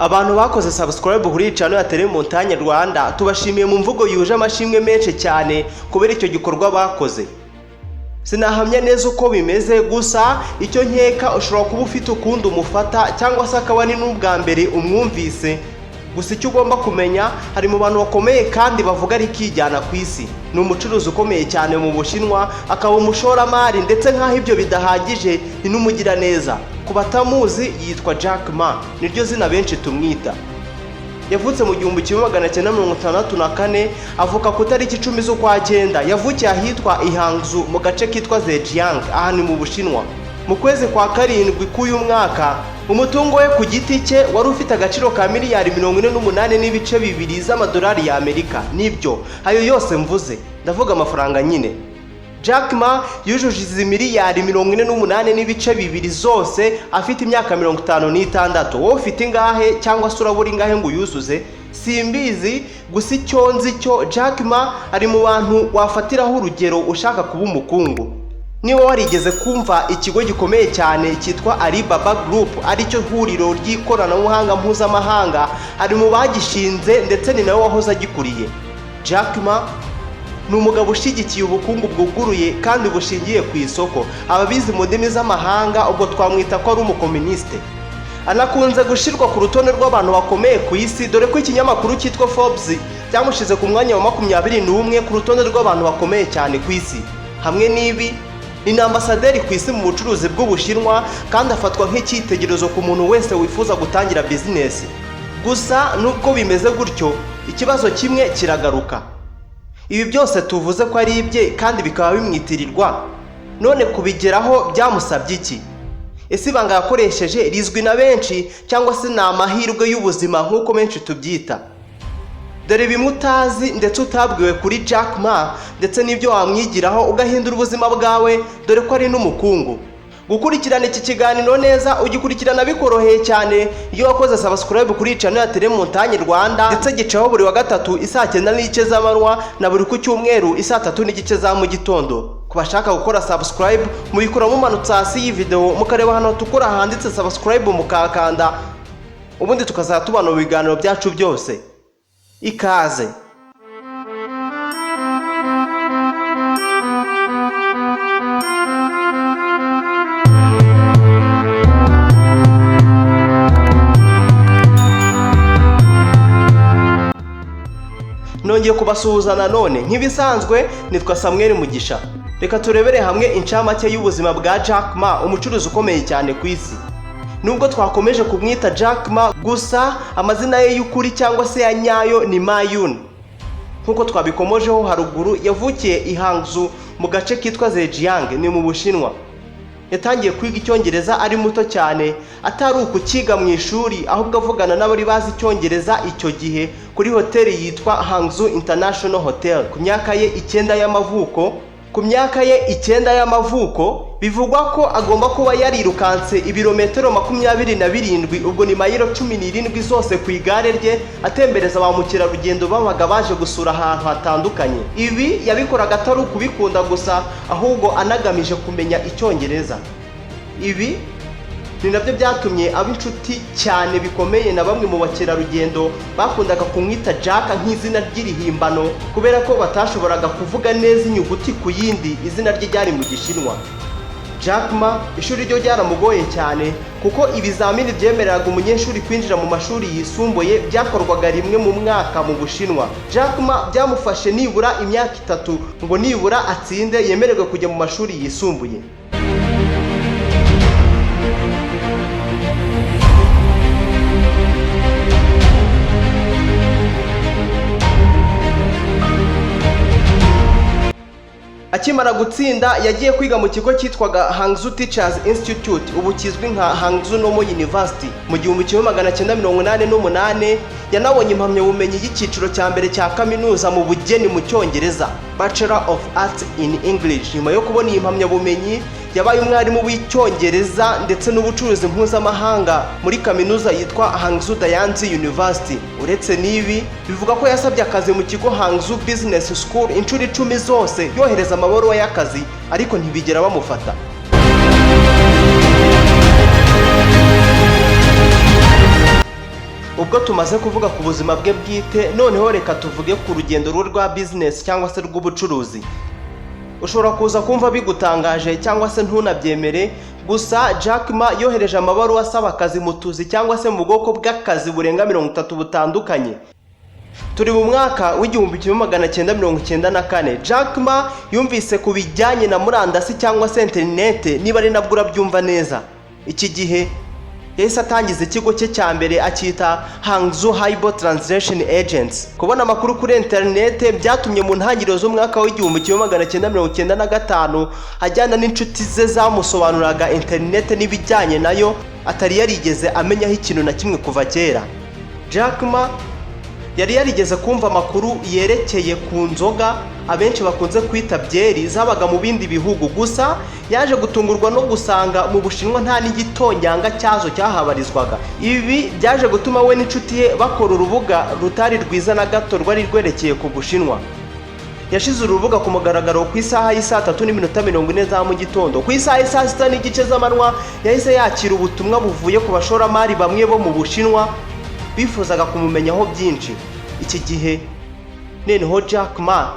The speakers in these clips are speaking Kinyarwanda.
Abantu bakoze subscribe kuri channel ya Tele Rwanda tubashimiye mu mvugo yuje amashimwe menshi cyane kubera icyo gikorwa bakoze. Sinahamya neza uko bimeze, gusa icyo nkeka ushobora kuba ufite ukundi umufata cyangwa se akaba ni n'ubwa mbere umwumvise. Gusa icyo ugomba kumenya, hari mu bantu bakomeye kandi bavuga ari kijyana kwisi. Ni umucuruzi ukomeye cyane mu Bushinwa, akaba umushoramari, ndetse nkaho ibyo bidahagije ni n'umugira neza. Ku batamuzi yitwa Jack Ma, niryo zina benshi tumwita. Yavutse mu 1964, avuka ku tariki 10 z'ukwa 9. Yavukiye ahitwa Ihangzu mu gace kitwa Zhejiang, aha ni mu Bushinwa. Mu kwezi kwa 7 k'uyu mwaka, umutungo we ku giti cye wari ufite agaciro ka miliyari 48.2 z'amadolari ya Amerika. Nibyo, ayo yose mvuze, ndavuga amafaranga nyine. Jack Ma yujuje izi miliyari 48.2 zose afite imyaka 56. Wowe ufite ingahe cyangwa se urabura ingahe ngo uyuzuze? Simbizi, gusa icyo nzi cyo Jack Ma ari mu bantu wafatiraho urugero ushaka kuba umukungu. Niba warigeze kumva ikigo gikomeye cyane cyitwa Alibaba Group, aricyo huriro ry'ikoranabuhanga mpuzamahanga, ari mu bagishinze ndetse ni nawe wahoze agikuriye. Jack Ma ni umugabo ushigikiye ubukungu bwuguruye kandi bushingiye ku isoko. Ababizi mu ndimi z'amahanga ubwo twamwita ko ari umukomuniste. Anakunze gushirwa ku rutonde rw'abantu bakomeye ku isi, dore ko ikinyamakuru cyitwa Forbes cyamushize ku mwanya wa 21 ku rutonde rw'abantu bakomeye cyane ku isi. Hamwe n'ibi, ni ambasaderi ku isi mu bucuruzi bw'Ubushinwa kandi afatwa nk'icyitegererezo ku muntu wese wifuza gutangira business. Gusa nubwo bimeze gutyo, ikibazo kimwe kiragaruka. Ibi byose tuvuze ko ari ibye kandi bikaba bimwitirirwa, none kubigeraho byamusabye iki? Ese ibanga yakoresheje rizwi na benshi cyangwa se ni amahirwe y'ubuzima nk'uko menshi tubyita? Dore bimwe utazi ndetse utabwiwe kuri Jack Ma, ndetse nibyo wamwigiraho ugahindura ubuzima bwawe, dore ko ari n'umukungu. Gukurikirana iki kiganiro neza ugikurikirana bikoroheye cyane iyo wakoze subscribe kuri channel ya Tele Rwanda, ndetse gicaho buri wa gatatu isaa 9 z'amanywa na buri ku cyumweru isaa 3 za mu gitondo. Ku bashaka gukora subscribe mubikora mumanutse hasi iyi video mukareba hano tukora handitse subscribe mukakanda, ubundi tukazatubana mu biganiro byacu byose. Ikaze. Nongeye kubasuhuza nanone, nk'ibisanzwe nitwa Samuel Mugisha. Reka turebere hamwe incamake y'ubuzima bwa Jack Ma, umucuruzi ukomeye cyane ku isi. Nubwo twakomeje kumwita Jack Ma, gusa amazina ye y'ukuri cyangwa se ya nyayo ni Ma Yun. Nkuko twabikomojeho haruguru, yavukiye Ihangzu mu gace kitwa Zhejiang, ni mu Bushinwa. Yatangiye kwiga icyongereza ari muto cyane, atari ukukiga mu ishuri, ahubwo avugana n'abari bazi icyongereza icyo gihe kuri hoteli yitwa Hangzhou International Hotel. Ku myaka ye 9 y'amavuko, bivugwa ko agomba kuba yarirukanse ibirometero 27, ubwo ni mayiro 17 zose ku igare rye, atembereza ba mukerarugendo babaga baje gusura ahantu hatandukanye. Ibi yabikoraga atari ukubikunda gusa, ahubwo anagamije kumenya icyongereza. Ibi ni nabyo byatumye aba inshuti cyane bikomeye na bamwe mu bakerarugendo bakundaga kumwita Jack nk'izina ry'irihimbano, kubera ko batashoboraga kuvuga neza inyuguti ku yindi, izina rye ryari mu Gishinwa. Jack Ma ishuri ryo ryaramugoye cyane, kuko ibizamini byemereraga umunyeshuri kwinjira mu mashuri yisumbuye byakorwaga rimwe mu mwaka mu Bushinwa. Jack Ma byamufashe nibura imyaka 3 ngo nibura atsinde yemererwe kujya mu mashuri yisumbuye. Akimara gutsinda, yagiye kwiga mu kigo cyitwaga Hangzhou Teachers Institute, ubu kizwi nka Hangzhou Normal University. Mu 1988 yanabonye impamyabumenyi y'icyiciro cya mbere cya kaminuza mu bugeni mu Cyongereza, Bachelor of Arts in English. Nyuma yo kubona iyi mpamyabumenyi, yabaye umwarimu w'icyongereza ndetse n'ubucuruzi mpuzamahanga muri kaminuza yitwa Hangzhou Dayanzi University. Uretse n'ibi, bivuga ko yasabye akazi mu kigo Hangzhou Business School inshuro 10 zose, yohereza amabaruwa y'akazi, ariko ntibigera bamufata. ubwo tumaze kuvuga ku buzima bwe bwite, noneho reka tuvuge ku rugendo rwe rwa business cyangwa se rw'ubucuruzi. Ushobora kuza kumva bigutangaje cyangwa se ntunabyemere, gusa Jack Ma yohereje amabaruwa asaba akazi mu tuzi cyangwa se mu bwoko bw'akazi burenga 30 butandukanye. Turi mu mwaka w'1994. Jack Ma yumvise ku bijyanye na murandasi cyangwa se internet, niba ari nabwo urabyumva neza. Iki gihe yahise atangiza ikigo cye cya mbere akita Hangzhou Haibo Translation Agents. Kubona amakuru kuri internet byatumye mu ntangiriro z'umwaka w'1995 ajyana n'inshuti ze zamusobanuraga internet n'ibijyanye nayo, atari yarigeze amenyaho ikintu na kimwe kuva kera. Jack Ma yari yarigeze kumva amakuru yerekeye ku nzoga abenshi bakunze kwita byeri zabaga mu bindi bihugu, gusa yaje gutungurwa no gusanga mu Bushinwa nta n'igitonyanga cyazo cyahabarizwaga. Ibi byaje gutuma we n'inshuti ye bakora urubuga rutari rwiza na gato rwari rwerekeye ku Bushinwa. Yashize urubuga ku mugaragaro ku isaha y'isa 3:40 za mu gitondo. Ku isaha y'isa 6:30 z'amanywa yahise yakira ubutumwa buvuye ku bashoramari bamwe bo mu Bushinwa bifuzaga kumumenyaho byinshi. Iki gihe noneho Jack Ma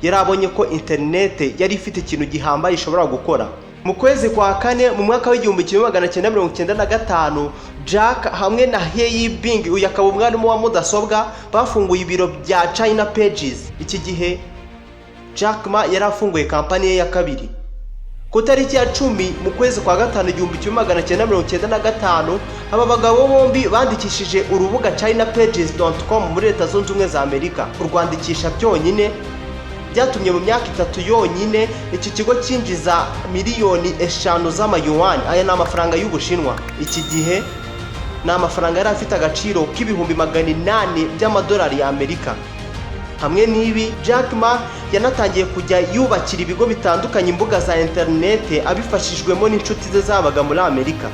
yarabonye ko internet yari ifite ikintu gihambaye ishobora gukora. Mu kwezi kwa kane mu mwaka w'1995, Jack hamwe na He Bing, uyu akaba umwarimu wa mudasobwa, bafunguye ibiro bya China Pages. Iki gihe Jack Ma yari afunguye kampani ye ya kabiri. Ku tariki ya 10 mu kwezi kwa gatanu 1995, aba bagabo bombi bandikishije urubuga chinapages.com muri Leta Zunze Ubumwe za Amerika. Urwandikisha byonyine byatumye mu myaka 3 yonyine iki kigo cyinjiza miliyoni 5 z'amayuan. Aya ni amafaranga y'Ubushinwa. Iki gihe ni amafaranga yari afite agaciro k'ibihumbi 800 by'amadolari ya Amerika. Hamwe n'ibi, Jack Ma yanatangiye kujya yubakira ibigo bitandukanye imbuga za internet abifashijwemo n'inshuti ze zabaga muri Amerika.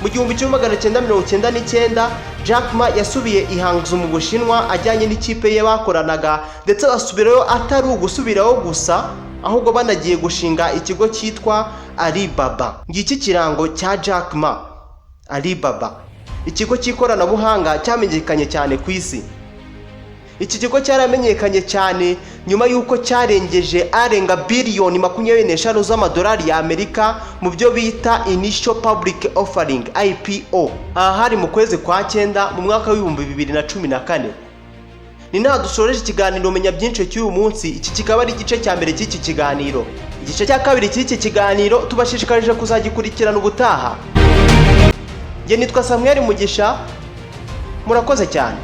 Mu 1999, Jack Ma yasubiye i Hangzhou mu Bushinwa ajyanye n'ikipe ye bakoranaga, ndetse asubirayo atari ugusubiraho gusa, ahubwo banagiye gushinga ikigo cyitwa Alibaba. Ngiki kirango cya Jack Ma. Alibaba, ikigo cy'ikoranabuhanga cyamenyekanye cyane ku isi. Iki kigo cyaramenyekanye cyane nyuma y'uko cyarengeje arenga biliyoni 25 z'amadolari ya Amerika mu byo bita Initial Public Offering IPO. Aha hari mu kwezi kwa 9 mu mwaka w'2014. Ni naho dusoreje ikiganiro menya byinshi cy'uyu munsi. Iki kikaba ari igice cya mbere cy'iki kiganiro. Igice cya kabiri cy'iki kiganiro tubashishikarije kuzagikurikirana ubutaha. Nge nitwa Samuel Mugisha, murakoze cyane.